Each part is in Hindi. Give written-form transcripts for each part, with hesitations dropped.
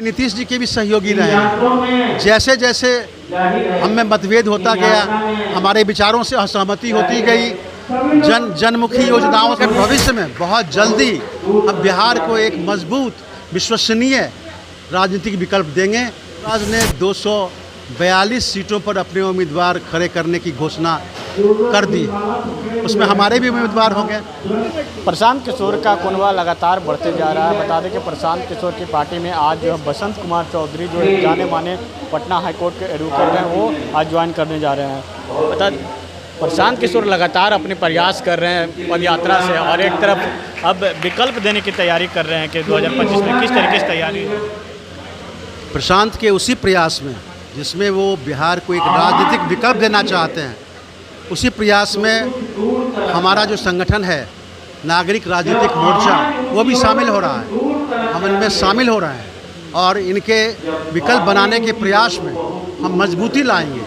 नीतीश जी के भी सहयोगी रहे हैं। जैसे जैसे हम में मतभेद होता गया, हमारे विचारों से असहमति होती गई, जनमुखी योजनाओं के भविष्य में बहुत जल्दी हम बिहार को एक मजबूत विश्वसनीय राजनीतिक विकल्प देंगे। राज ने 242 सीटों पर अपने उम्मीदवार खड़े करने की घोषणा कर दी, उसमें हमारे भी उम्मीदवार होंगे। प्रशांत किशोर का कुनबा लगातार बढ़ते जा रहा है। बता दें कि प्रशांत किशोर की पार्टी में आज जो है बसंत कुमार चौधरी जो जाने माने पटना हाईकोर्ट के एडवोकेट हैं, वो आज ज्वाइन करने जा रहे हैं। बता प्रशांत किशोर लगातार अपने प्रयास कर रहे हैं पद यात्रा से, और एक तरफ अब विकल्प देने की तैयारी कर रहे हैं कि 2025 में किस तरीके से तैयारी है। प्रशांत के उसी प्रयास में जिसमें वो बिहार को एक राजनीतिक विकल्प देना चाहते हैं, उसी प्रयास में हमारा जो संगठन है नागरिक राजनीतिक मोर्चा, वो भी शामिल हो रहा है। हम इनमें शामिल हो रहे हैं और इनके विकल्प बनाने के प्रयास में हम मजबूती लाएंगे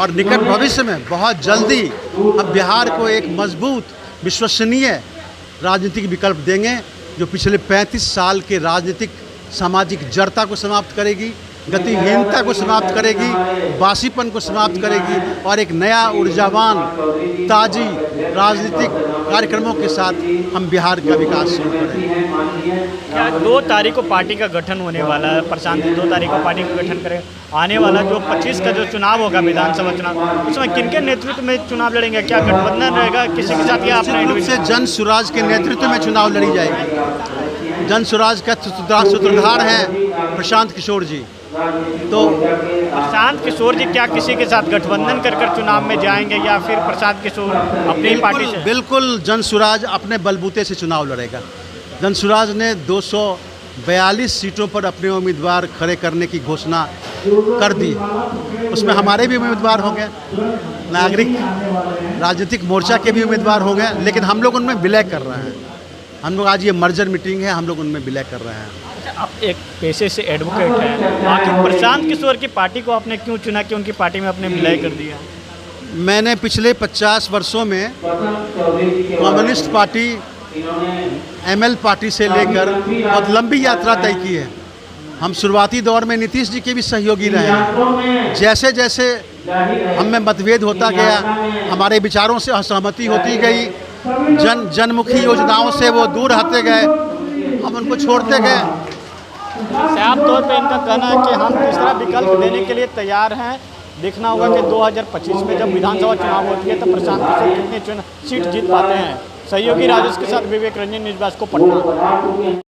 और निकट भविष्य में बहुत जल्दी हम बिहार को एक मजबूत विश्वसनीय राजनीतिक विकल्प देंगे, जो पिछले 35 साल के राजनीतिक सामाजिक जड़ता को समाप्त करेगी, गतिहीनता को समाप्त करेगी, बासीपन को समाप्त करेगी और एक नया ऊर्जावान ताजी राजनीतिक कार्यक्रमों के साथ हम बिहार का विकास शुरू करेंगे। क्या 2 तारीख को पार्टी का गठन होने वाला है? प्रशांत 2 तारीख को पार्टी का गठन करें। आने वाला जो 25 का जो चुनाव होगा, विधानसभा चुनाव, उसमें किनके नेतृत्व में चुनाव लड़ेंगे? क्या गठबंधन रहेगा किसी के साथ, या अपने रूप से जन स्वराज के नेतृत्व में चुनाव लड़ी जाएगी? जन स्वराज का सूत्रधार हैं प्रशांत किशोर जी। तो प्रशांत किशोर जी क्या किसी के साथ गठबंधन कर चुनाव में जाएंगे, या फिर प्रशांत किशोर अपनी पार्टी से? बिल्कुल जन स्वराज अपने बलबूते से चुनाव लड़ेगा। जन स्वराज ने 242 सीटों पर अपने उम्मीदवार खड़े करने की घोषणा कर दी, उसमें हमारे भी उम्मीदवार होंगे, नागरिक राजनीतिक मोर्चा के भी उम्मीदवार होंगे, लेकिन हम लोग उनमें विलय कर रहे हैं। हम लोग आज ये मर्जर मीटिंग है, हम लोग उनमें विलय कर रहे हैं। आप एक पेशे से एडवोकेट हैं, आखिर प्रशांत किशोर की पार्टी को आपने क्यों चुना कि उनकी पार्टी में अपने विलय कर दिया? मैंने पिछले 50 वर्षों में कम्युनिस्ट पार्टी, ML पार्टी से लेकर बहुत लंबी यात्रा तय की है। हम शुरुआती दौर में नीतीश जी के भी सहयोगी रहे हैं। जैसे जैसे हम में मतभेद होता गया, हमारे विचारों से असहमति होती गई, जनमुखी योजनाओं से वो दूर हटते गए, हम उनको छोड़ते गए। साफ तौर पे इनका कहना है कि हम तीसरा विकल्प देने के लिए तैयार हैं। देखना होगा कि 2025 में जब विधानसभा चुनाव होती है तो प्रशांत किशोर कितनी सीट जीत पाते हैं। सहयोगी राजेश के साथ विवेक रंजन, न्यूज़ 22 को पटना।